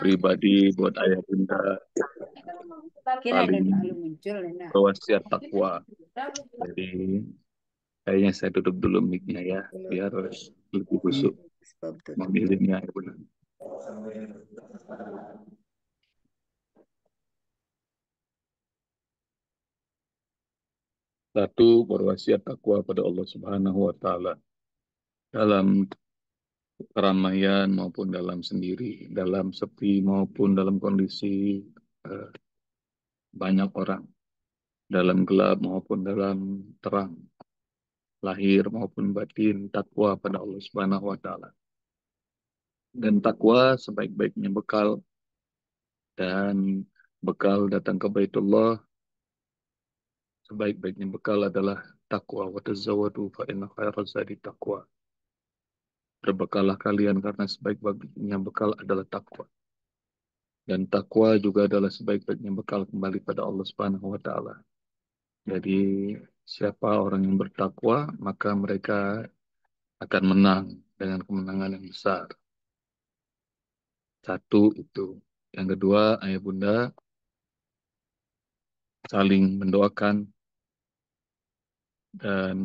pribadi buat ayah bunda Kira ada paling lalu muncul, nah. berwasiat takwa. Jadi kayaknya saya tutup dulu mic-nya ya, biar lebih busuk Sebab tutup tuh. mengirimnya ayah bunda. Satu, berwasiat takwa pada Allah Subhanahu wa Ta'ala dalam keramaian maupun dalam sendiri, dalam sepi maupun dalam kondisi eh, banyak orang, dalam gelap maupun dalam terang, lahir maupun batin, takwa pada Allah Subhanahu wa Ta'ala. Dan takwa sebaik-baiknya bekal, dan bekal datang ke Baitullah, sebaik-baiknya bekal adalah takwa. Wa tazawwadu fa inna khairaz zadi taqwa. Berbekallah kalian karena sebaik-baiknya bekal adalah takwa. Dan takwa juga adalah sebaik-baiknya bekal kembali pada Allah Subhanahu wa Ta'ala. Jadi siapa orang yang bertakwa, maka mereka akan menang dengan kemenangan yang besar. Satu itu. Yang kedua, ayah bunda saling mendoakan, dan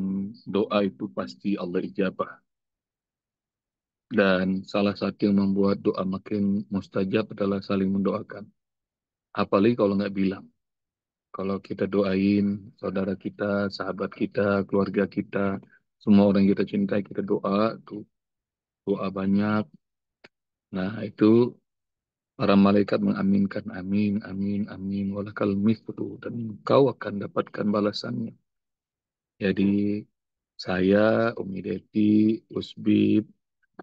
doa itu pasti Allah ijabah. Dan salah satu yang membuat doa makin mustajab adalah saling mendoakan. Apalagi kalau nggak bilang. Kalau kita doain saudara kita, sahabat kita, keluarga kita, semua orang yang kita cintai, kita doa, tuh doa banyak. Nah, itu para malaikat mengaminkan, amin, amin, amin, walakal mithlu, dan kau akan dapatkan balasannya. Jadi saya, Umi Deti, Usbib,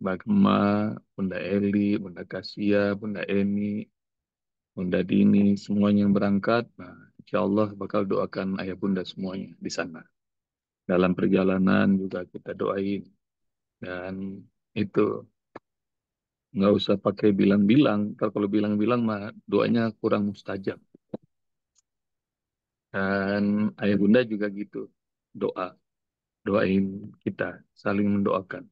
Mbak Gema, Bunda Eli, Bunda Kasia, Bunda Eni, Bunda Dini, semuanya yang berangkat, nah, insya Allah bakal doakan ayah bunda semuanya di sana. Dalam perjalanan juga kita doain. Dan itu nggak usah pakai bilang-bilang. Kalau bilang-bilang mah doanya kurang mustajab. Dan ayah bunda juga gitu. Doa. Doain kita. Saling mendoakan.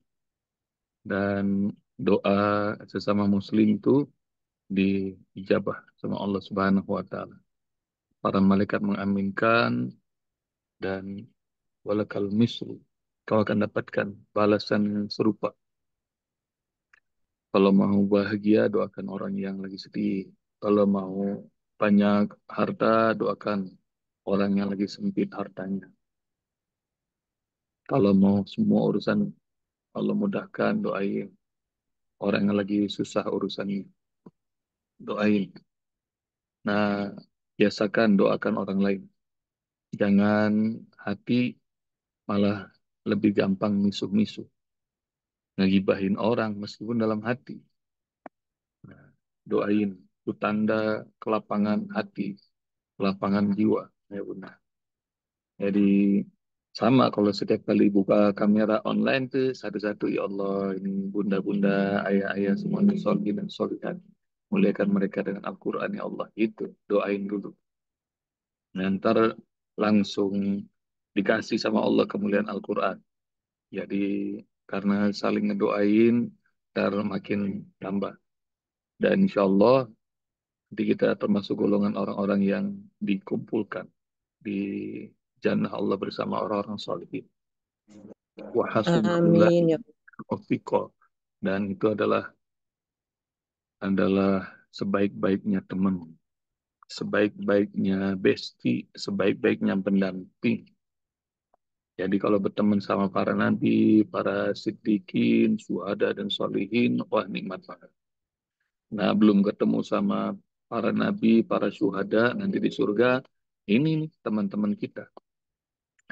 Dan doa sesama muslim itu diijabah sama Allah Subhanahu wa Ta'ala. Para malaikat mengaminkan, dan walakal mislu. Kau akan dapatkan balasan yang serupa. Kalau mau bahagia, doakan orang yang lagi sedih. Kalau mau banyak harta, doakan orang yang lagi sempit hartanya. Kalau mau semua urusan Allah mudahkan, doain orang yang lagi susah urusannya. Doain. Nah, biasakan doakan orang lain. Jangan hati malah lebih gampang misuh-misuh. Ngegibahin orang meskipun dalam hati. Nah, doain. Itu tanda kelapangan hati, kelapangan jiwa. Ya bunda. Jadi sama kalau setiap kali buka kamera online tuh satu-satu, ya Allah, ini bunda-bunda, ayah-ayah semuanya solihin dan solihat. Muliakan mereka dengan Al-Quran, ya Allah. Itu doain dulu. Nah, ntar langsung dikasih sama Allah kemuliaan Al-Quran. Jadi karena saling ngedoain, ntar makin tambah. Dan insya Allah nanti kita termasuk golongan orang-orang yang dikumpulkan di jannah Allah bersama orang-orang solihin. Wa hasuna Amin ya. ulaika rafiqa. Dan itu adalah sebaik-baiknya teman, sebaik-baiknya bestie, sebaik-baiknya pendamping. Jadi kalau berteman sama para nabi, para siddiqin, syuhada dan solihin, wah nikmat banget. Nah, belum ketemu sama para nabi, para syuhada nanti di surga, ini nih teman-teman kita,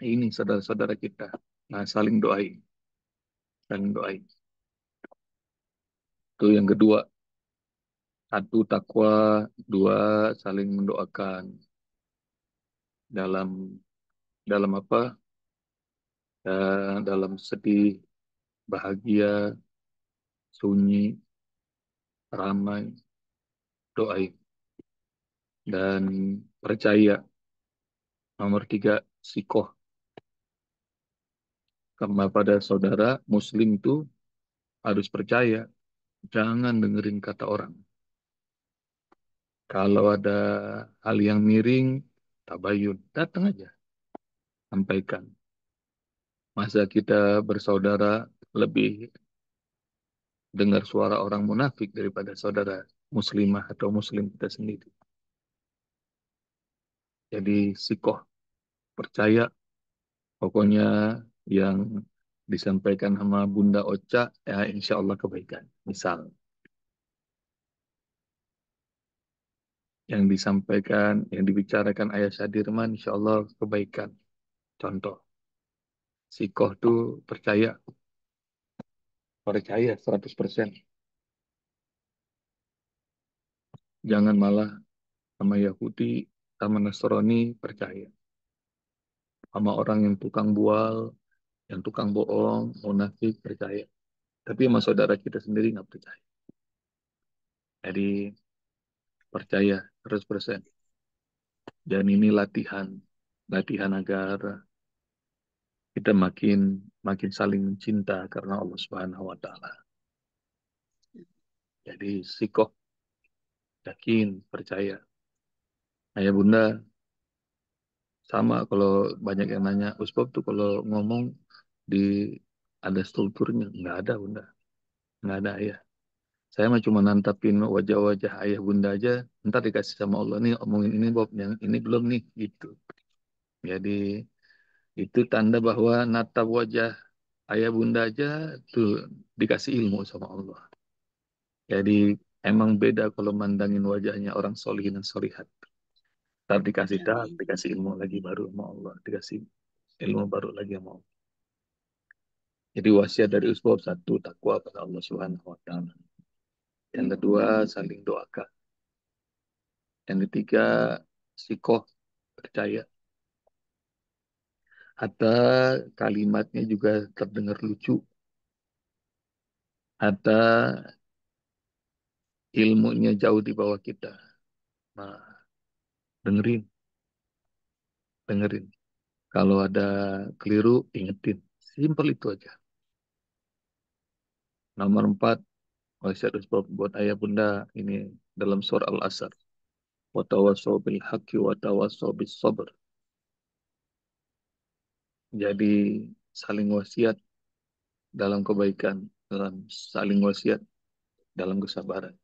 ini saudara-saudara kita. Nah, saling doain, saling doain. Itu yang kedua. Satu takwa, dua saling mendoakan dalam dalam apa? Dalam sedih, bahagia, sunyi, ramai, doain dan percaya. Nomor tiga, sikoh. Karena pada saudara Muslim itu harus percaya, jangan dengerin kata orang. Kalau ada hal yang miring, tabayun, datang aja, sampaikan. Masa kita bersaudara lebih dengar suara orang munafik daripada saudara muslimah atau muslim kita sendiri. Jadi sikoh, percaya, pokoknya yang disampaikan sama Bunda Ocha, ya insya Allah kebaikan. Misal, yang disampaikan, yang dibicarakan Ayah Sadirman, insya Allah kebaikan. Contoh, sikoh tuh percaya, percaya 100%. Jangan malah sama Yahudi, sama Nasrani percaya. Sama orang yang tukang bual, yang tukang bohong, munafik percaya. Tapi sama saudara kita sendiri nggak percaya. Jadi percaya 100%. Dan ini latihan, latihan agar kita makin makin saling mencinta karena Allah Subhanahu Wa Taala. Jadi sikoh, yakin, percaya. Ayah bunda sama kalau banyak yang nanya, Ustaz tuh kalau ngomong di ada strukturnya, nggak ada bunda, nggak ada ayah. Saya mah cuma nantapin wajah-wajah ayah bunda aja, ntar dikasih sama Allah nih omongin ini Bob, yang ini belum nih gitu. Jadi itu tanda bahwa natap wajah ayah bunda aja tuh dikasih ilmu sama Allah. Jadi emang beda kalau mandangin wajahnya orang solihin dan solihat. Ntar dikasih Amin. dikasih ilmu lagi baru sama Allah, dikasih ilmu baru lagi sama Allah. Jadi wasiat dari Usbab satu takwa pada Allah Subhanahu Wa Taala. Yang kedua saling doakan. Yang ketiga sikoh percaya. Hatta kalimatnya juga terdengar lucu. Hatta ilmunya jauh di bawah kita. Nah, dengerin, dengerin. Kalau ada keliru, ingetin. Simpel itu aja. Nomor 4, wasiat buat ayah bunda ini dalam surah Al-Asr. Watawassaw bil haqqi watawassaw bis sabr. Jadi saling wasiat dalam kebaikan, dalam saling wasiat dalam kesabaran.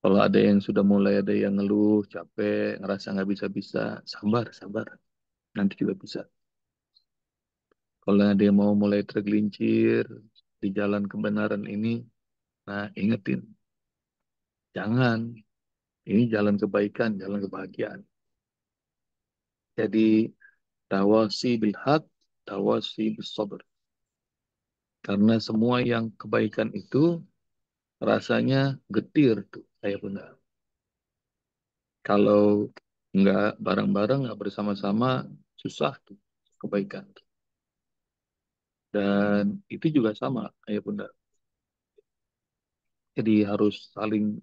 Kalau ada yang sudah mulai ada yang ngeluh, capek, ngerasa nggak bisa-bisa, sabar, sabar. Nanti juga bisa. Kalau ada yang mau mulai tergelincir di jalan kebenaran ini, nah ingetin, jangan. Ini jalan kebaikan, jalan kebahagiaan. Jadi tawasi bil haq, tawasi bis sabr. Karena semua yang kebaikan itu rasanya getir tuh, kayak benar. Kalau nggak bareng-bareng, nggak bersama-sama, susah tuh kebaikan. Dan itu juga sama, ayah bunda. Jadi harus saling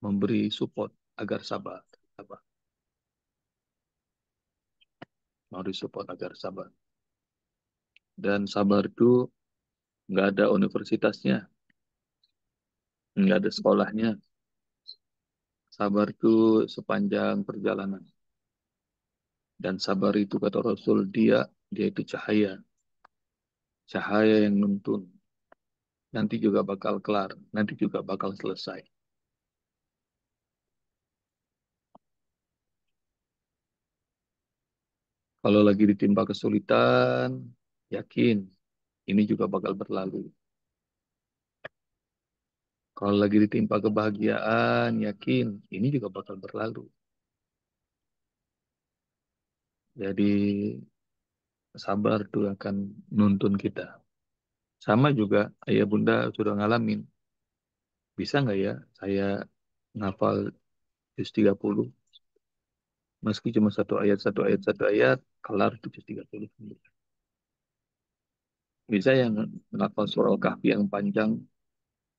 memberi support agar sabar. Sabar. Harus support agar sabar. Dan sabar itu nggak ada universitasnya, nggak ada sekolahnya. Sabar itu sepanjang perjalanan. Dan sabar itu kata Rasul, dia itu cahaya. Cahaya yang nuntun. Nanti juga bakal kelar. Nanti juga bakal selesai. Kalau lagi ditimpa kesulitan, yakin ini juga bakal berlalu. Kalau lagi ditimpa kebahagiaan, yakin ini juga bakal berlalu. Jadi sabar tuh akan nuntun kita. Sama juga ayah bunda sudah ngalamin. Bisa nggak ya saya ngafal juz 30? Meski cuma satu ayat, satu ayat, satu ayat, kelar tuh juz 30. Bisa yang ngafal surah Al-Kahfi yang panjang.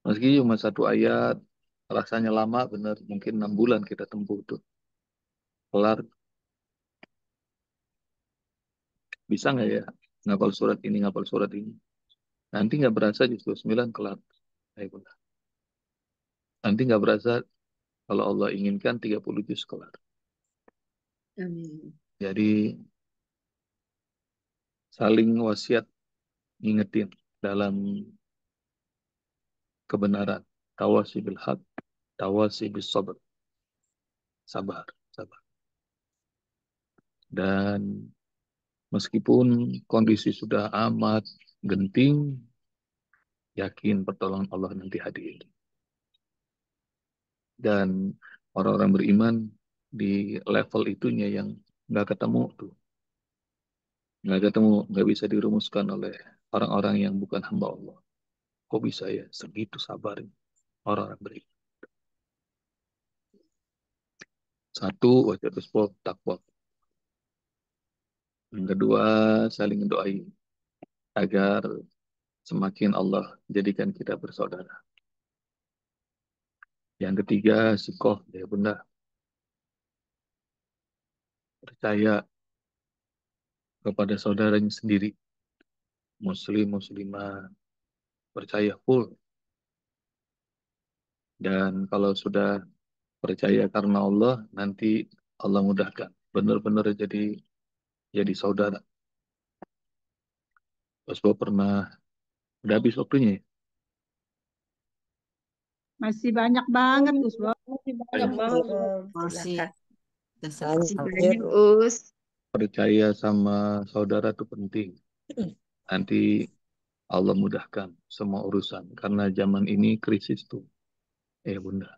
Meski cuma satu ayat, rasanya lama bener. Mungkin 6 bulan kita tempuh tuh. Kelar, bisa nggak ya ngapal surat ini, ngapal surat ini. Nanti nggak berasa justru 9 kelar. Ayah bunda. Nanti nggak berasa kalau Allah inginkan 30 juz kelar. Amin. Jadi saling wasiat ngingetin dalam kebenaran. Tawasi bil haq, tawasi bis sabr. Sabar, sabar. Dan meskipun kondisi sudah amat genting, yakin pertolongan Allah nanti hadir. Dan orang-orang beriman di level itunya yang nggak ketemu tuh. Nggak ketemu, nggak bisa dirumuskan oleh orang-orang yang bukan hamba Allah. Kok bisa ya segitu sabarnya orang-orang beriman. Satu, wajah takwa. Yang kedua, saling doain agar semakin Allah jadikan kita bersaudara. Yang ketiga, sikoh, ya bunda, percaya kepada saudaranya sendiri, muslim, muslimah, percaya full. Dan kalau sudah percaya karena Allah, nanti Allah mudahkan. Benar-benar jadi saudara. Pas pernah, udah habis waktunya ya? Masih banyak banget, Usbo. Masih banyak Ayo. banget. Masih Silakan. masih Banyak, Us. Percaya sama saudara itu penting. Nanti Allah mudahkan semua urusan. Karena zaman ini krisis tuh. Bunda.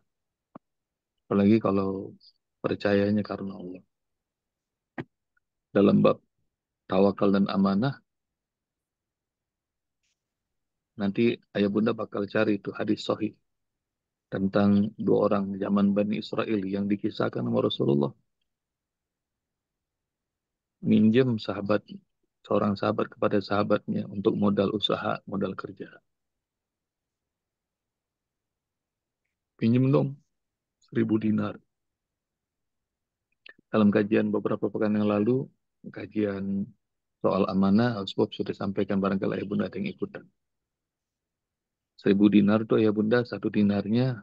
Apalagi kalau percayanya karena Allah. Dalam bab tawakal dan amanah, nanti ayah bunda bakal cari itu hadis sahih tentang dua orang zaman Bani Israel yang dikisahkan sama Rasulullah. Minjem seorang sahabat kepada sahabatnya untuk modal usaha, modal kerja. Pinjem dong 1.000 dinar. Dalam kajian beberapa pekan yang lalu, kajian soal amanah, Al-Sebab sudah sampaikan barangkali ayah bunda ada yang ikutan. 1.000 dinar tuh ya bunda, satu dinarnya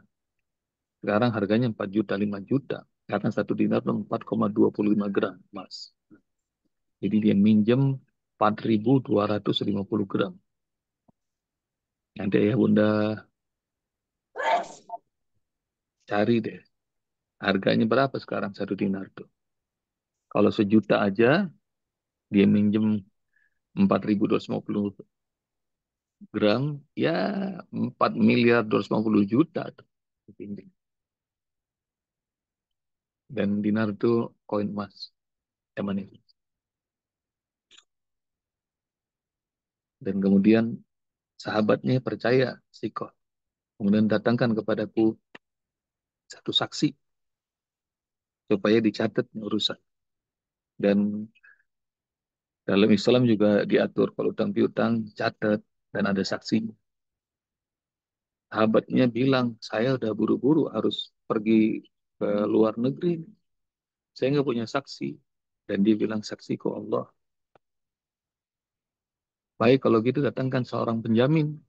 sekarang harganya 4 juta, 5 juta. Karena satu dinar itu 4,25 gram emas. Jadi dia minjem 4.250 gram. Nanti ya bunda cari deh. Harganya berapa sekarang satu dinar tuh. Kalau sejuta aja, dia minjem 4.250 gram, ya 4.250 miliar tuh. Dan dinar itu koin emas zaman itu. Dan kemudian sahabatnya percaya, sikoh. Kemudian datangkan kepadaku satu saksi supaya dicatat urusan. Dan dalam Islam juga diatur kalau utang piutang catat dan ada saksi. Sahabatnya bilang, saya udah buru-buru harus pergi ke luar negeri. Saya nggak punya saksi. Dan dia bilang, saksiku Allah. Baik, kalau gitu datangkan seorang penjamin.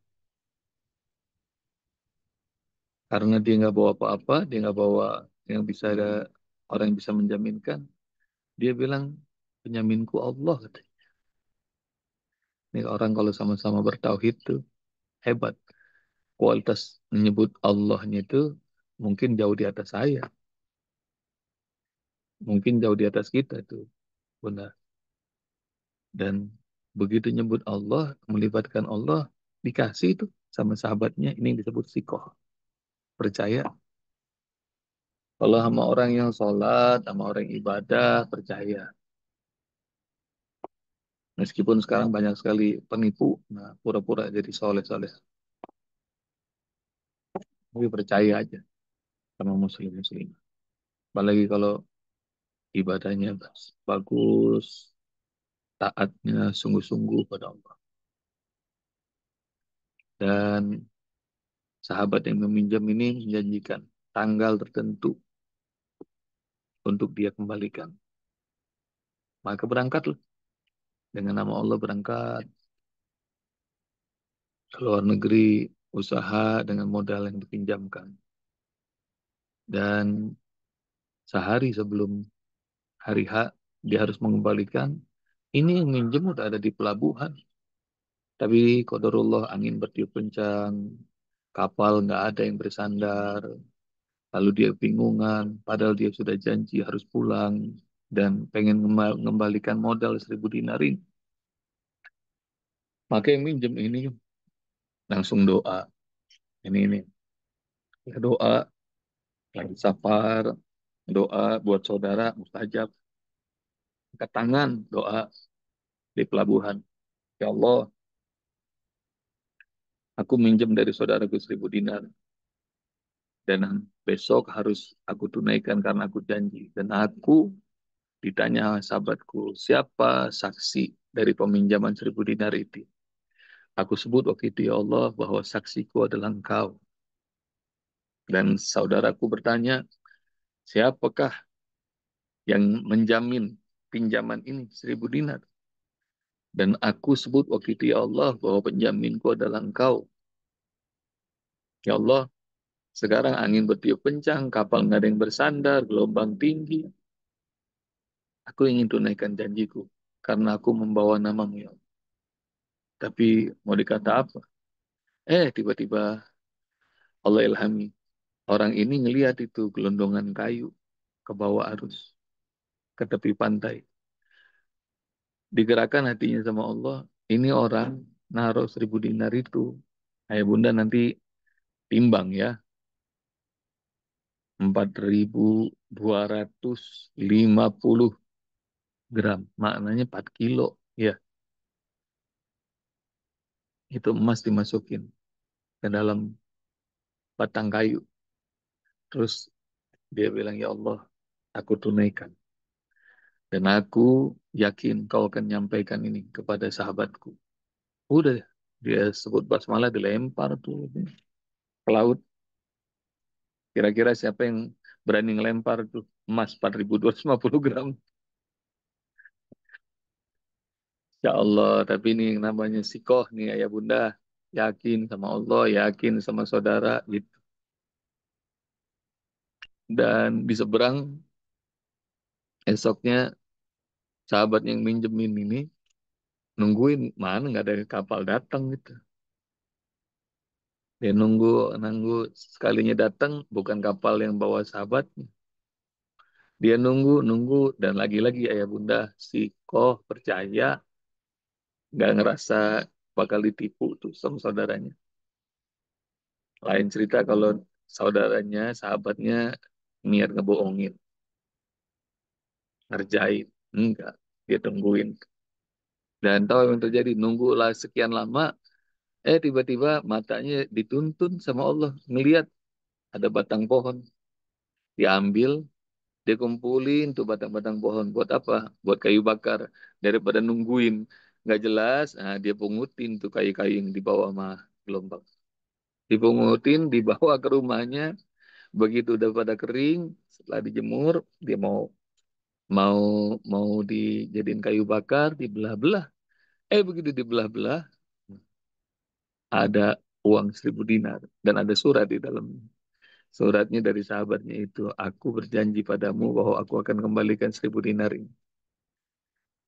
Karena dia nggak bawa apa-apa, dia nggak bawa yang bisa ada orang yang bisa menjaminkan. Dia bilang, penyaminku Allah. Katanya. Ini orang kalau sama-sama bertauhid tuh hebat. Kualitas menyebut Allahnya itu mungkin jauh di atas saya. Mungkin jauh di atas kita tuh. Benar. Dan begitu nyebut Allah, melibatkan Allah, dikasih itu sama sahabatnya. Ini yang disebut sikoh. Percaya. Kalau sama orang yang sholat, sama orang yang ibadah, percaya. Meskipun sekarang banyak sekali penipu, nah pura-pura jadi soleh-soleh. Tapi percaya aja sama muslim-muslim. Apalagi kalau ibadahnya bagus, taatnya sungguh-sungguh pada Allah. Dan sahabat yang meminjam ini menjanjikan tanggal tertentu untuk dia kembalikan. Maka berangkatlah dengan nama Allah berangkat ke luar negeri, usaha dengan modal yang dipinjamkan. Dan sehari sebelum hari H, dia harus mengembalikan. Ini yang minjem udah ada di pelabuhan. Tapi qadarullah angin bertiup kencang, kapal nggak ada yang bersandar. Lalu dia bingungan, padahal dia sudah janji harus pulang dan pengen mengembalikan modal 1.000 dinar ini. Maka yang minjem ini langsung doa. Ini ya doa, lagi safar, doa buat saudara mustajab. Angkat tangan, doa di pelabuhan. Ya Allah, aku minjem dari saudaraku 1.000 dinar. Dan besok harus aku tunaikan karena aku janji. Dan aku ditanya sahabatku, siapa saksi dari peminjaman 1.000 dinar itu? Aku sebut waktu itu, ya Allah, bahwa saksiku adalah engkau. Dan saudaraku bertanya, siapakah yang menjamin pinjaman ini 1.000 dinar? Dan aku sebut waktu itu, ya Allah, bahwa penjaminku adalah engkau. Ya Allah, sekarang angin bertiup kencang, kapal nggak ada yang bersandar, gelombang tinggi. Aku ingin tunaikan janjiku karena aku membawa namamu, ya Allah. Tapi mau dikata apa? Tiba-tiba Allah ilhami. Orang ini ngelihat itu gelondongan kayu ke bawah arus, ke tepi pantai. Digerakkan hatinya sama Allah. Ini orang naruh 1.000 dinar itu. Ayah bunda nanti timbang ya. 4.250 gram. Maknanya 4 kilo. Ya, itu emas dimasukin ke dalam batang kayu. Terus dia bilang, ya Allah, aku tunaikan. Dan aku yakin kau akan nyampaikan ini kepada sahabatku. Udah, dia sebut basmalah, dilempar tuh ke laut. Kira-kira siapa yang berani ngelempar tuh emas 4.250 gram? Ya Allah, tapi ini yang namanya sikoh nih ayah bunda. Yakin sama Allah, yakin sama saudara gitu. Dan di seberang esoknya sahabat yang minjemin ini nungguin mana nggak ada kapal datang gitu. Dia nunggu, nunggu sekalinya datang bukan kapal yang bawa sahabatnya. Dia nunggu, nunggu dan lagi-lagi ayah bunda si Koh percaya nggak ngerasa bakal ditipu tuh sama saudaranya. Lain cerita kalau saudaranya, sahabatnya niat ngebohongin, ngerjain. Enggak, dia tungguin. Dan tahu yang terjadi, nunggulah sekian lama, tiba-tiba matanya dituntun sama Allah. Ngelihat ada batang pohon, diambil, dia kumpulin tuh batang-batang pohon. Buat apa? Buat kayu bakar. Daripada nungguin, nggak jelas, nah, dia pungutin tuh kayu-kayu yang dibawa sama gelombang. Dipungutin, dibawa ke rumahnya. Begitu udah pada kering, setelah dijemur, dia mau mau mau dijadiin kayu bakar, dibelah-belah. Begitu dibelah-belah, ada uang 1.000 dinar dan ada surat di dalamnya. Suratnya dari sahabatnya itu, aku berjanji padamu bahwa aku akan kembalikan 1.000 dinar ini.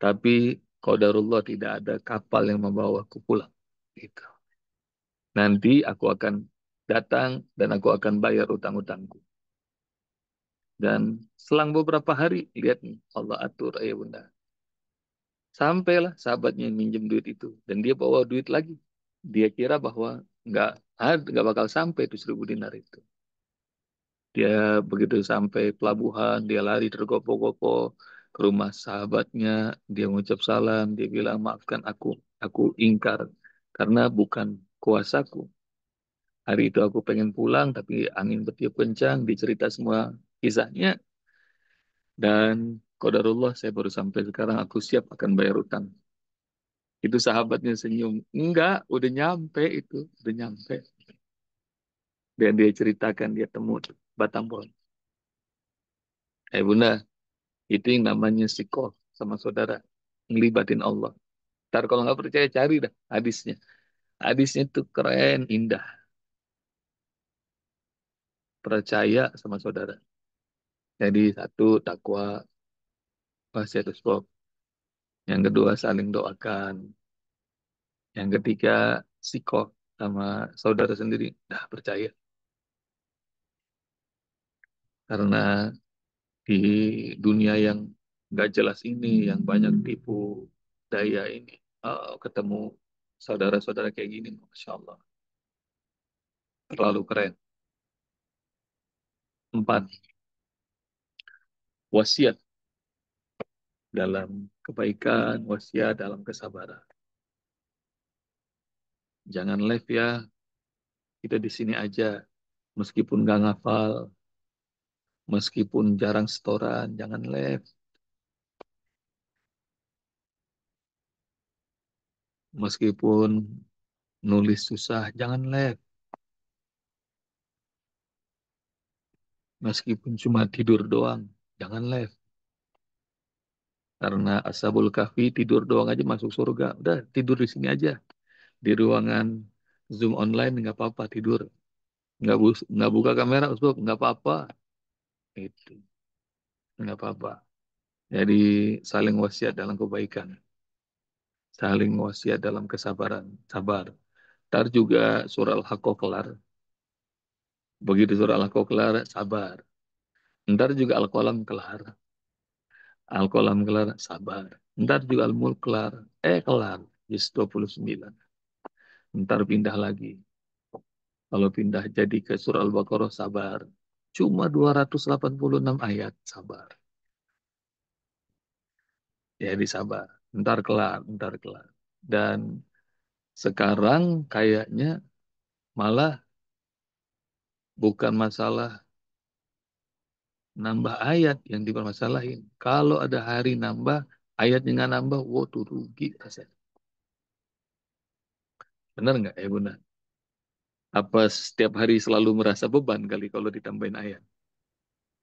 Tapi qadarullah tidak ada kapal yang membawaku pulang. Gitu. Nanti aku akan datang dan aku akan bayar utang-utangku. Dan selang beberapa hari, lihat nih, Allah atur ayah bunda. Sampailah sahabatnya yang minjem duit itu. Dan dia bawa duit lagi. Dia kira bahwa nggak nggak bakal sampai itu 1.000 dinar itu. Dia begitu sampai pelabuhan, dia lari tergopoh-gopoh ke rumah sahabatnya. Dia mengucap salam, dia bilang, maafkan aku ingkar. Karena bukan kuasaku. Hari itu aku pengen pulang, tapi angin bertiup kencang, dicerita semua kisahnya. Dan qadarullah saya baru sampai sekarang, aku siap akan bayar utang. Itu sahabatnya senyum. Enggak, udah nyampe itu. Udah nyampe. Dan dia ceritakan dia temu batang pohon. Bunda, itu yang namanya sikoh sama saudara. Ngelibatin Allah. Ntar kalau nggak percaya cari dah hadisnya. Hadisnya tuh keren, indah. percaya sama saudara. Jadi satu takwa, wasiat usbab. Yang kedua saling doakan. Yang ketiga sikoh sama saudara sendiri. Dah percaya. Karena di dunia yang nggak jelas ini, yang banyak tipu daya ini, ketemu saudara-saudara kayak gini, Masya Allah, terlalu keren. Empat, wasiat dalam kebaikan, wasiat dalam kesabaran. Jangan live ya, kita di sini aja, meskipun nggak ngafal, meskipun jarang setoran, jangan live. Meskipun nulis susah, jangan live. Meskipun cuma tidur doang, jangan live. Karena Ashabul Kahfi tidur doang aja masuk surga. Udah tidur di sini aja. Di ruangan Zoom online nggak apa-apa tidur. Nggak buka kamera, Ustaz, nggak apa-apa. Itu nggak apa-apa. Jadi saling wasiat dalam kebaikan. Saling wasiat dalam kesabaran. Sabar. Ntar juga surah Al-Haqqah kelar. Begitu surah Al-Haqqah kelar, sabar. Ntar juga Al-Qalam kelar. Al-Qalam kelar, sabar. Ntar juga Al-Mulk kelar. Kelar. Juz 29. Ntar pindah lagi. Kalau pindah jadi ke surah Al-Baqarah, sabar. Cuma 286 ayat, sabar. Jadi sabar. Ntar kelar, ntar kelar. Dan sekarang kayaknya malah bukan masalah nambah ayat yang dipermasalahin. Kalau ada hari nambah, ayatnya nggak nambah, wow tuh rugi rasanya. Benar nggak ya Bunda? Apa setiap hari selalu merasa beban kali kalau ditambahin ayat?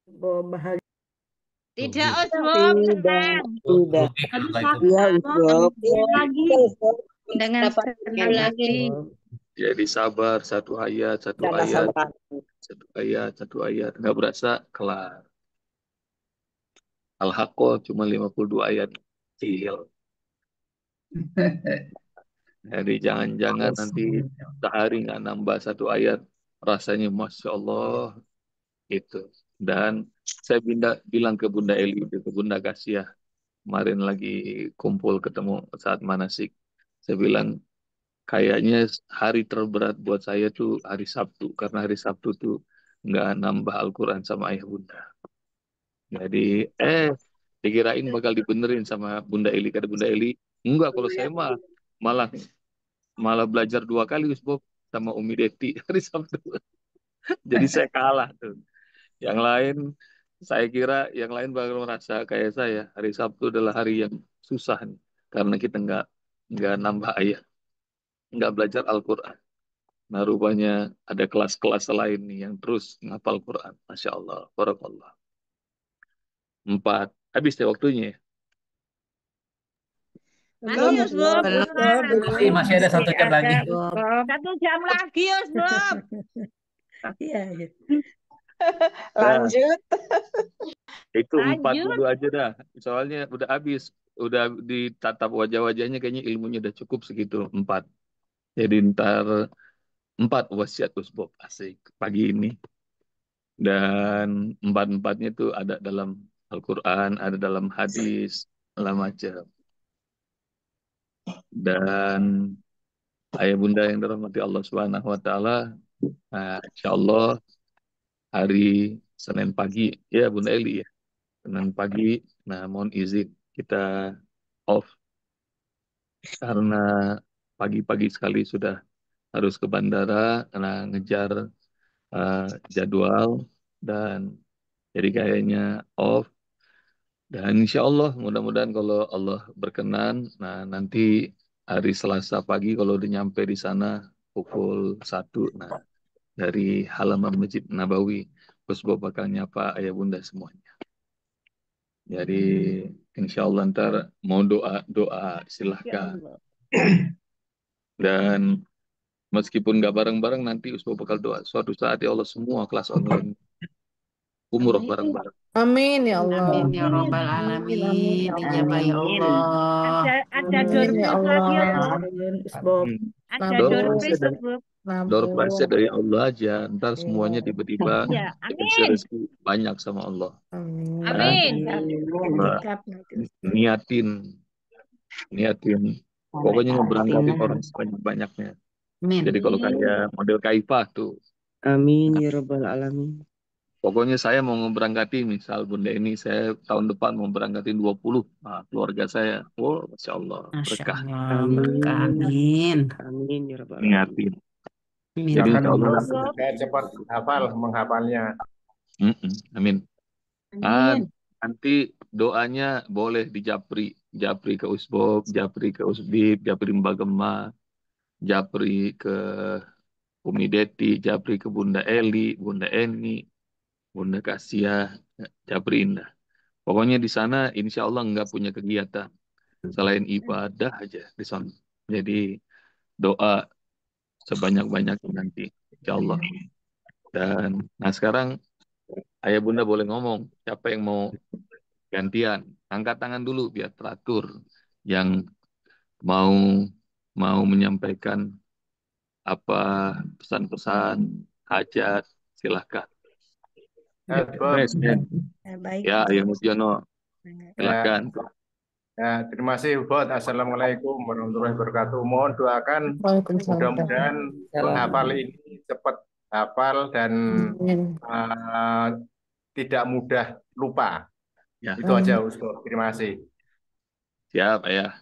Bahagia. Tidak, Rugi. Usbab, Tidak, tenang. tidak. Rugi Tadi kalau itu. Iya, Usbab, Usbab. tenang lagi. Dengan Dapat tenang lagi. Jadi sabar, satu ayat, satu Karena ayat, sabar. satu ayat, satu ayat. Nggak berasa, kelar. Al-Haqqah cuma 52 ayat. Kecil. Jadi jangan-jangan nanti sehari nggak nambah satu ayat. Rasanya Masya Allah. Itu. Dan saya bilang ke Bunda Eli, ke Bunda Kasia, kemarin lagi kumpul ketemu saat manasik. Saya bilang, kayaknya hari terberat buat saya tuh hari Sabtu. Karena hari Sabtu tuh nggak nambah Al-Quran sama ayah Bunda. Jadi, dikirain bakal dibenerin sama Bunda Eli. Kata Bunda Eli, enggak, kalau saya mah malah malah belajar dua kali Usbok sama Umi Deti hari Sabtu. Jadi saya kalah tuh. Yang lain, saya kira yang lain bakal merasa kayak saya. Hari Sabtu adalah hari yang susah nih. Karena kita nggak nambah ayat, nggak belajar Al-Quran. Nah, rupanya ada kelas-kelas lain nih yang terus ngapal Quran. Masya Allah, barakallah. Empat. Habis deh waktunya ya. Masih, Usbab, Belum, tenang. Masih ada 1 jam lagi. belum. 1 jam lagi, Usbab. Iya, iya. Dah, Lanjut. itu empat Lanjut. dulu aja dah. Soalnya udah habis. Udah ditatap wajah-wajahnya kayaknya ilmunya udah cukup segitu. Empat. Jadi ntar empat wasiat usbub asik pagi ini. Dan empat-empatnya itu ada dalam Al-Quran, ada dalam hadis, segala macam. Dan ayah bunda yang dirahmati Allah Subhanahu wa taala, nah, insya Allah hari Senin pagi ya Bunda Eli ya. Senin pagi, nah mohon izin kita off karena pagi-pagi sekali sudah harus ke bandara karena ngejar eh, jadwal dan jadi kayaknya off. Dan insya Allah mudah-mudahan kalau Allah berkenan, nah nanti hari Selasa pagi kalau udah nyampe di sana pukul 1, nah dari halaman Masjid Nabawi, Gus Bob bakal nyapa ayah bunda semuanya. Jadi insya Allah ntar mau doa doa Ya silahkan. Allah. Dan Meskipun nggak bareng-bareng, nanti Usbo bakal doa. Suatu saat ya Allah, semua kelas online umroh Amin. bareng-bareng. Amin ya Allah. Amin ya Amin. robbal Amin, amin alamin. ya Ijabah ya Amin. Allah. Ada door Amin ya prize Allah. lagi ya, Bob. Amin. Usbop Hmm. Ada Door door nabung, prize prize, dari Bob. door prize nabung. dari Allah aja. Ntar semuanya Iya. tiba-tiba Iya, dikasih amin. rezeki banyak sama Allah. Amin. Nah, Amin. coba Itikaf nanti Ustaz. niatin. Pokoknya ngeberangkatin orang sebanyak-banyaknya. Amin. Jadi kalau kayak model Kaifah tuh, Amin ya Rabbal Alamin. pokoknya saya mau ngeberangkati, misal Bunda ini, saya tahun depan mau berangkatin 20. Nah, keluarga saya. Oh, Masya Allah. Masya Berkah. Allah. Berkah. Amin. Amin. Amin ya Rabbal Alamin. Niatin. Amin. Jadi Akan insya Allah Amin, nanti. Bob. saya cepat hafal menghafalnya. Amin. Ah, Amin. nanti doanya boleh di Japri. Japri ke Usbob, Japri ke Usbib, Japri Mbak Gema, Japri ke Umi Deti, Japri ke Bunda Eli, Bunda Eni, Bunda Kasia, Japri Indah. Pokoknya di sana insya Allah nggak punya kegiatan selain ibadah aja di sana. Jadi doa sebanyak-banyaknya nanti, insya Allah. Dan nah sekarang ayah bunda boleh ngomong siapa yang mau gantian. Angkat tangan dulu biar teratur. Yang mau mau menyampaikan apa pesan-pesan hajat silahkan. Bob, Baik. Ya, Ayah Mujiono ya, silahkan. ya, terima kasih Bot. Assalamualaikum warahmatullahi wabarakatuh. Mohon doakan Waalaikumsalam. mudah-mudahan menghafal ini cepat hafal dan Amin. eh, tidak mudah lupa. Ya, Itu aja Ustaz. Terima kasih. siap Ayah.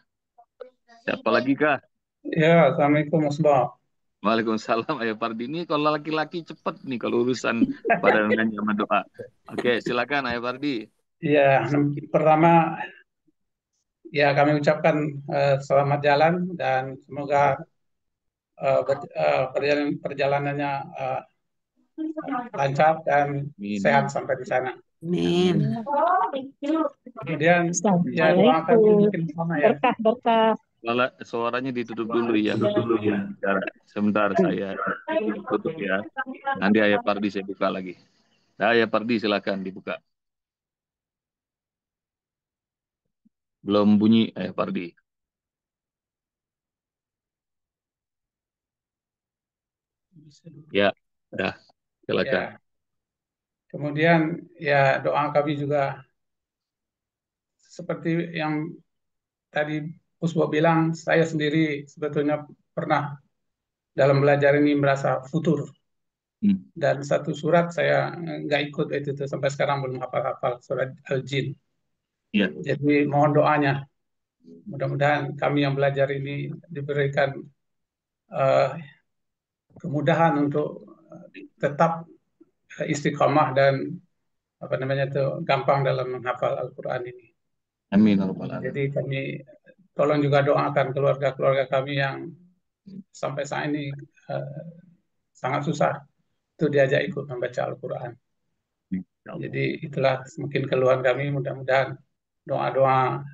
Siapa lagi kah? Ya, Assalamualaikum Mas Bob. Waalaikumsalam Ayah Pardi. Ini kalau laki-laki cepet nih kalau urusan barengan sama doa. Oke, silakan Ayah Pardi. Ya, pertama ya kami ucapkan selamat jalan dan semoga perjalanannya lancar dan Amin. sehat sampai di sana. Amin. Kemudian ya doakan mungkin sama ya. Berkah. Suaranya ditutup dulu ya. Bicara. Sebentar saya tutup ya. Nanti Ayah Pardi saya buka lagi. Nah, Ayah Pardi silakan dibuka. Belum bunyi Ayah Pardi. Ya, dah. Silakan. Ya. Kemudian ya doa kami juga seperti yang tadi Pusbo bilang, saya sendiri sebetulnya pernah dalam belajar ini merasa futur. Dan satu surat saya nggak ikut itu tuh, sampai sekarang belum hafal-hafal, surat Al-Jin. Ya. Jadi mohon doanya. Mudah-mudahan kami yang belajar ini diberikan kemudahan untuk tetap istiqomah dan apa namanya itu gampang dalam menghafal Al-Quran ini. Amin. Jadi kami tolong juga doakan keluarga-keluarga kami yang sampai saat ini sangat susah itu diajak ikut membaca Al-Quran. Jadi itulah mungkin keluhan kami, mudah-mudahan doa-doa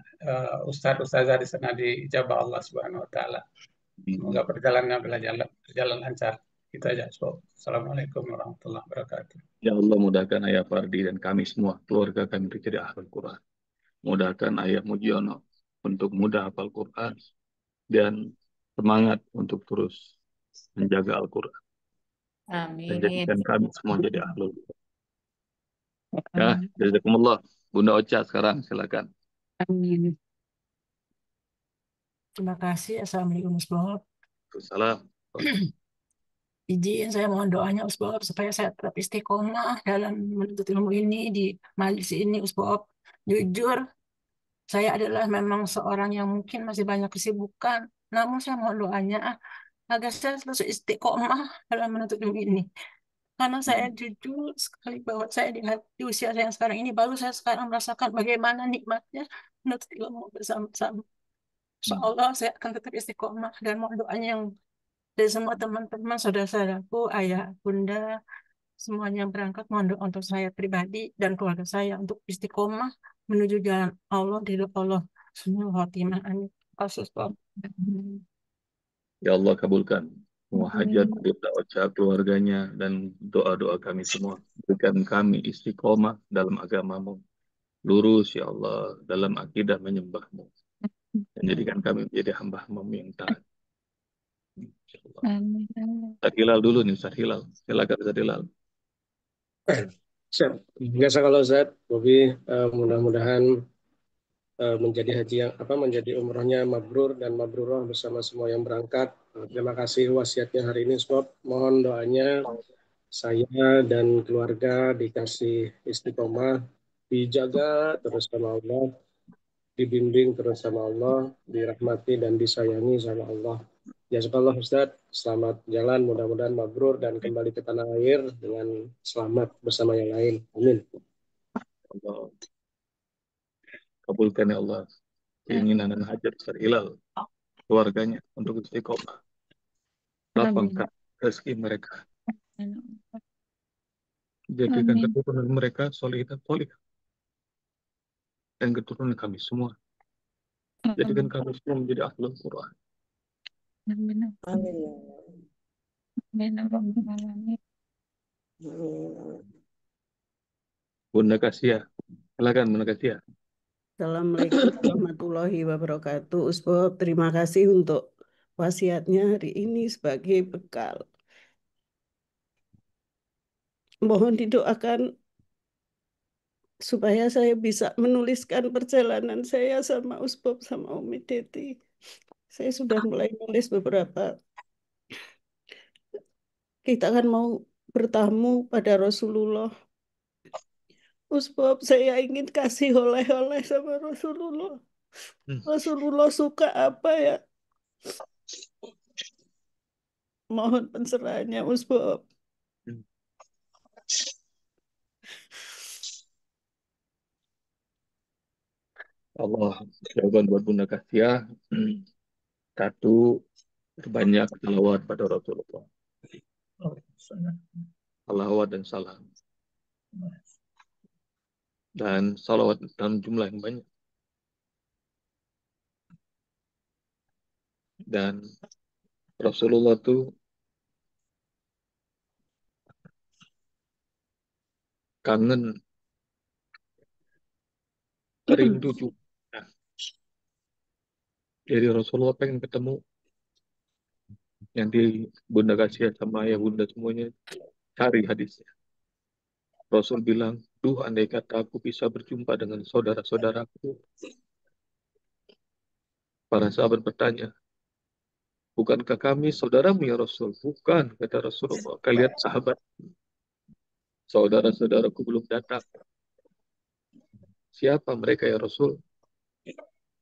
ustadz-ustazah di sana dijabah Allah Subhanahu wa taala. Semoga perjalanannya berjalan lancar. Itu aja. Assalamualaikum warahmatullahi wabarakatuh. Ya Allah mudahkan Ayah Fardi dan kami semua keluarga kami menjadi ahli Quran. Mudahkan Ayah Mujiono untuk mudah hafal Quran dan semangat untuk terus menjaga Al-Quran. Dan jadikan kami semua jadi ahli Quran. Ya, jazakumullah. Bunda Ocha sekarang silakan. Amin. Terima kasih. Assalamualaikum Mas Bob. Salam. Izin saya mohon doanya Us Bob supaya saya tetap istiqomah dalam menuntut ilmu ini di majelis ini Us Bob. Jujur, saya adalah memang seorang yang mungkin masih banyak kesibukan. Namun saya mohon doanya agar saya terus istiqomah dalam menuntut ilmu ini. Karena saya jujur sekali bahwa saya di usia saya yang sekarang ini baru saya sekarang merasakan bagaimana nikmatnya menuntut ilmu bersama-sama. Insya Allah saya akan tetap istiqomah dan mohon doanya yang dari semua teman-teman, saudara-saudaraku, ayah, bunda, semuanya yang berangkat, mohon doa untuk saya pribadi dan keluarga saya untuk istiqomah menuju jalan Allah, di Allah. Semua khotimah. Amin. Ya Allah kabulkan. semua hajat doa keluarganya dan doa-doa kami semua. Berikan kami istiqomah dalam agamamu. Lurus ya Allah dalam akidah menyembahmu. Dan jadikan kami menjadi hamba-hambamu yang taat. Insyaallah. Ustaz Hilal dulu nih, Ustaz Hilal. Silakan Ustaz Hilal. Siap. Biasa kalau Ustaz, Bobi, mudah-mudahan menjadi haji yang menjadi umrohnya mabrur dan mabrurah bersama semua yang berangkat. Terima kasih wasiatnya hari ini, Sob. Mohon doanya saya dan keluarga dikasih istiqomah, dijaga terus sama Allah, dibimbing terus sama Allah, dirahmati dan disayangi sama Allah. Jazakallah Ustaz, selamat jalan, mudah-mudahan mabrur dan kembali ke tanah air dengan selamat bersama yang lain. Amin. Allah kabulkan ya Allah keinginan dan hajat Ustaz Hilal, keluarganya untuk istiqomah. Lapangkan rezeki mereka. Jadikan keturunan mereka soleh dan soleh. Dan keturunan kami semua. Jadikan kami semua menjadi ahlul Quran. Amin. Bunda Kasia. Silakan Bunda Kasia. Assalamualaikum warahmatullahi wabarakatuh. Usbob, terima kasih untuk wasiatnya hari ini sebagai bekal. Mohon didoakan supaya saya bisa menuliskan perjalanan saya sama Usbob sama Umi Deti. Saya sudah mulai nulis beberapa. Kita kan mau bertamu pada Rasulullah. Usbob, saya ingin kasih oleh-oleh sama Rasulullah. Rasulullah suka apa ya? Mohon pencerahannya, Usbob. Allah, jawaban buat Bunda Kasia. Satu, banyak salawat pada Rasulullah. Salawat dan salam. Dan salawat dalam jumlah yang banyak. Dan Rasulullah itu kangen, rindu juga. Jadi Rasulullah pengen ketemu yang di Bunda Kasia sama ayah Bunda semuanya cari hadisnya. Rasul bilang, duh andai kata aku bisa berjumpa dengan saudara-saudaraku. Para sahabat bertanya, bukankah kami saudaramu ya Rasul? Bukan, kata Rasulullah. Kalian sahabat. Saudara-saudaraku belum datang. Siapa mereka ya Rasul?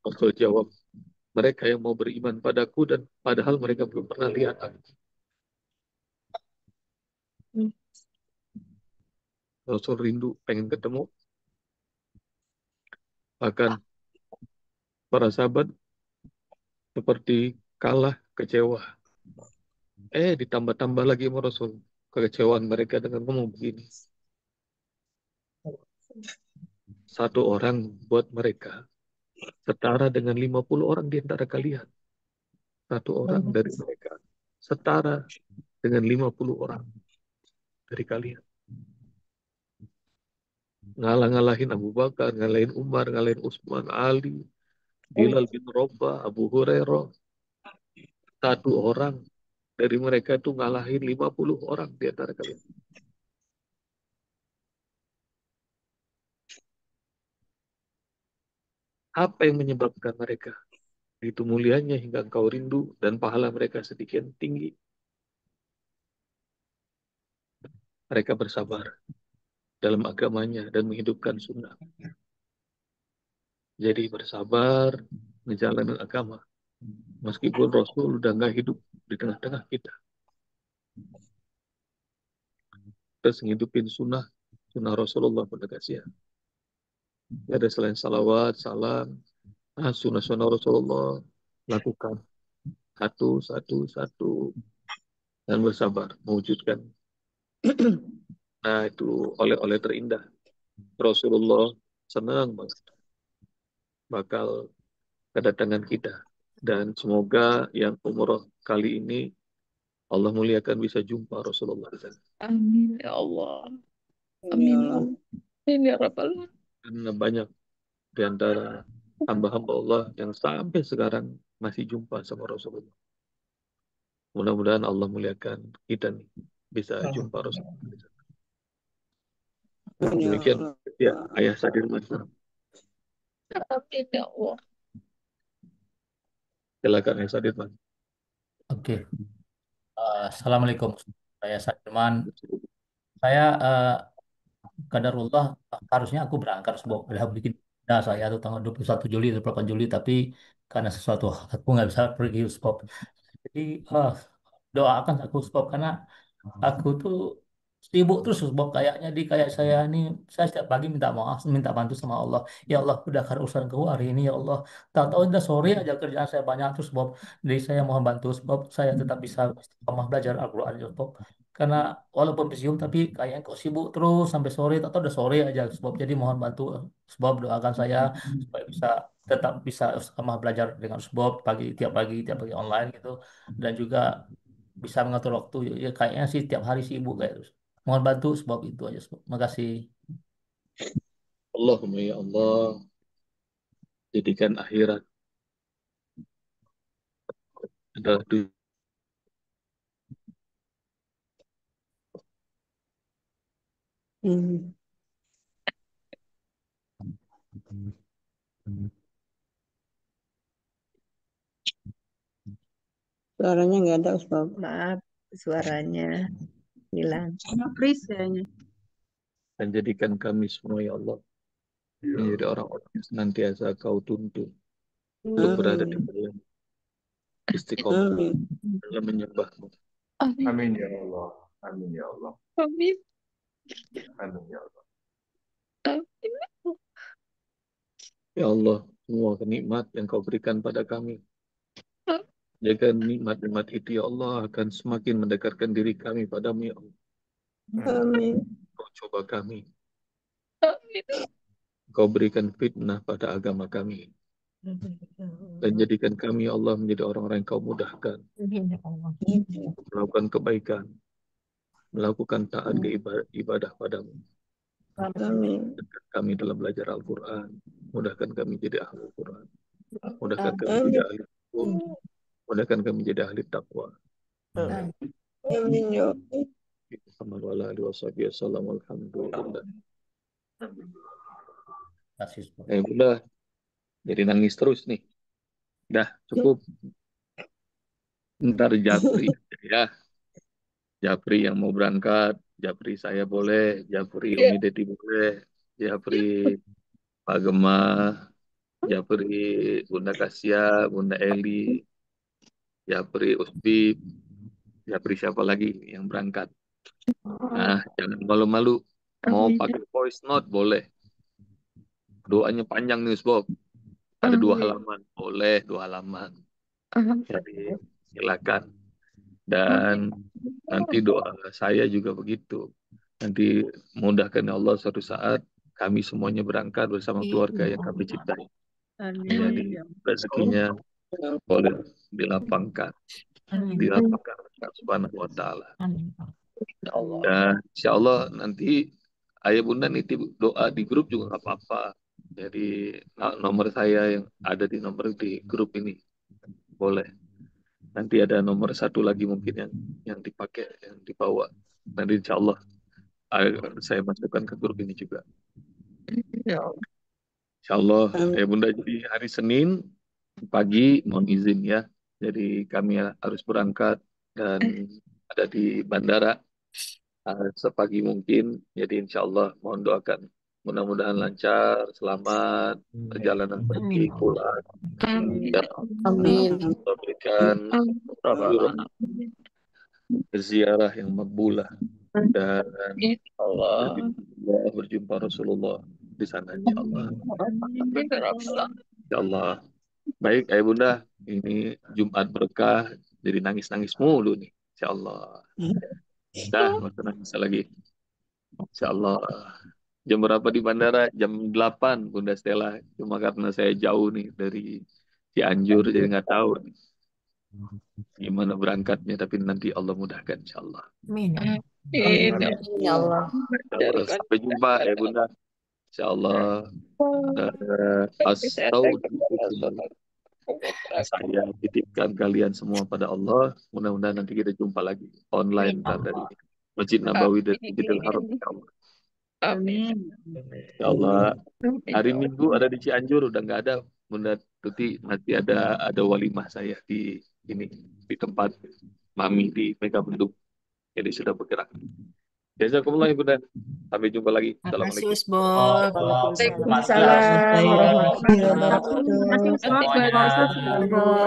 Rasul jawab, mereka yang mau beriman padaku dan padahal mereka belum pernah lihat aku. Rasul rindu, pengen ketemu. Bahkan para sahabat seperti kalah, kecewa. Ditambah-tambah lagi sama Rasul. Kekecewaan mereka dengan ngomong begini. Satu orang buat mereka setara dengan 50 orang di antara kalian. Satu orang dari mereka setara dengan 50 orang dari kalian. Ngalah-ngalahin Abu Bakar, ngalahin Umar, ngalahin Utsman, Ali, Bilal bin Rabah, Abu Hurairah. Satu orang dari mereka itu ngalahin 50 orang di antara kalian. Apa yang menyebabkan mereka itu mulianya hingga engkau rindu dan pahala mereka sedikit tinggi? Mereka bersabar dalam agamanya dan menghidupkan sunnah. Jadi bersabar menjalankan agama. Meskipun Rasul udah nggak hidup di tengah-tengah kita. Terus menghidupin sunnah Rasulullah pada Kasia. Ada selain salawat, salam, sunnah Rasulullah, lakukan satu dan bersabar mewujudkan. Nah itu oleh-oleh terindah. Rasulullah senang banget bakal kedatangan kita dan semoga yang umroh kali ini Allah muliakan bisa jumpa Rasulullah di sana. Amin ya Allah. Ya Amin ya Allah. Allah. Amin ya Rabbal Alamin. Karena banyak di antara hamba-hamba Allah yang sampai sekarang masih jumpa sama Rasulullah. Mudah-mudahan Allah muliakan kita nih bisa jumpa Rasulullah di sana. Amin ya Demikian Allah. ya Ayah Sadirman. Amin ya Allah. Silakan Ayah Sadirman. Oke. Assalamualaikum. Saya Sadirman. Saya kadarullah harusnya aku berangkat sebab udah bikin visa saya tuh tanggal 21 Juli atau 8 Juli tapi karena sesuatu hal aku nggak bisa pergi sebab jadi doakan aku sebab karena aku tuh sibuk terus sebab kayaknya di kayak saya ini saya setiap pagi minta maaf minta bantu sama Allah ya Allah udahkan urusanku hari ini ya Allah tak tahu udah sore aja kerjaan saya banyak terus sebab jadi saya mohon bantu sebab saya tetap bisa istiqomah belajar Al-Quran ya sebab karena walaupun pensiun tapi kayaknya kok sibuk terus sampai sore tak tahu udah sore aja sebab jadi mohon bantu sebab doakan saya supaya bisa tetap bisa istiqomah belajar dengan sebab tiap pagi online gitu dan juga bisa mengatur waktu ya kayaknya sih tiap hari sibuk kayak terus mohon bantu sebab itu aja sebab makasih. Allahumma ya Allah jadikan akhirat adalah tujuan. Hmm. Suaranya nggak ada Ustaz. Maaf, suaranya hilang. Dan jadikan kami semua ya Allah menjadi orang-orang yang senantiasa kau tuntun untuk berada di Amin. dalam istiqomah Amin. dalam menyembahmu. Amin. Amin ya Allah. Amin ya Allah. Amin. Amin ya Allah. Amin. Ya Allah, semua nikmat yang kau berikan pada kami. Jaga nikmat-nikmat itu ya Allah akan semakin mendekatkan diri kami padamu ya Allah. Amin. Kau coba kami. Amin. Kau berikan fitnah pada agama kami. Dan jadikan kami ya Allah menjadi orang-orang yang kau mudahkan. Amin ya Allah. Melakukan kebaikan. Melakukan taat ke ibadah padamu. Amin. Mudahkan kami dalam belajar Al-Quran. Mudahkan kami jadi ahli Al-Quran. Mudahkan kami Amin. jadi ahli hukum. Mudahkan kami jadi ahli taqwa. Amin ya Allah. Muhammad wa ala alihi wa sahbihi wasallam. Alhamdulillah. Kasih sebab. Bunda, jadi nangis terus nih. Dah, cukup. Ntar Japri ya. Japri yang mau berangkat. Japri saya boleh. Japri Umi Deti boleh. Japri Pak Gemah. Japri Bunda Kasia. Bunda Eli. Japri Usbib. Japri siapa lagi yang berangkat. Nah, jangan malu-malu. Mau pakai voice note boleh. Doanya panjang nih, Bob. Ada 2 halaman. Boleh 2 halaman. Jadi silakan. Dan nanti doa saya juga begitu. Nanti mudahkan ya Allah suatu saat kami semuanya berangkat bersama keluarga yang kami cintai. Jadi rezekinya boleh dilapangkan. Dilapangkan oleh Subhanahu wa Ta'ala. Dan insya Allah nanti ayah bunda nitip doa di grup juga nggak apa-apa. Jadi nomor saya yang ada di nomor di grup ini boleh. Nanti ada nomor 1 lagi mungkin yang dipakai, yang dibawa. Nanti insya Allah saya masukkan ke grup ini juga. Insya Allah ayah bunda jadi hari Senin pagi mohon izin ya. Jadi kami harus berangkat dan ada di bandara sepagi mungkin. Jadi insya Allah mohon doakan. Mudah-mudahan lancar, selamat perjalanan pergi pulang. Dan Amin. Allah berikan ziarah yang makbulah dan Allah berjumpa Rasulullah di sana insya Allah. Insya Allah. Baik, ayah bunda, ini Jumat berkah, jadi nangis-nangis mulu nih, insya Allah. Dah, nggak usah nangis lagi. Insya Allah. Jam berapa di bandara? Jam 8, Bunda Stella. Cuma karena saya jauh nih dari Cianjur, jadi nggak tahu. gimana berangkatnya, tapi nanti Allah mudahkan insyaallah. Amin. Amin. Ya Allah. Sampai jumpa ya Bunda. Insyaallah. Saya titipkan kalian semua pada Allah. Mudah-mudahan nanti kita jumpa lagi online dari Masjid Nabawi dan Masjidil Haram. Amin. Insyaallah. Hari Minggu ada di Cianjur, udah nggak ada Bunda Tuti, nanti ada walimah saya di ini di tempat Mami di Megabendung. Jadi sudah bergerak. Jazakumullah ya Bunda. Sampai jumpa lagi. Makasih Assalamualaikum. Usbop. Waalaikumsalam warahmatullahi wabarakatuh. Terima kasih Usbop. Terima kasih.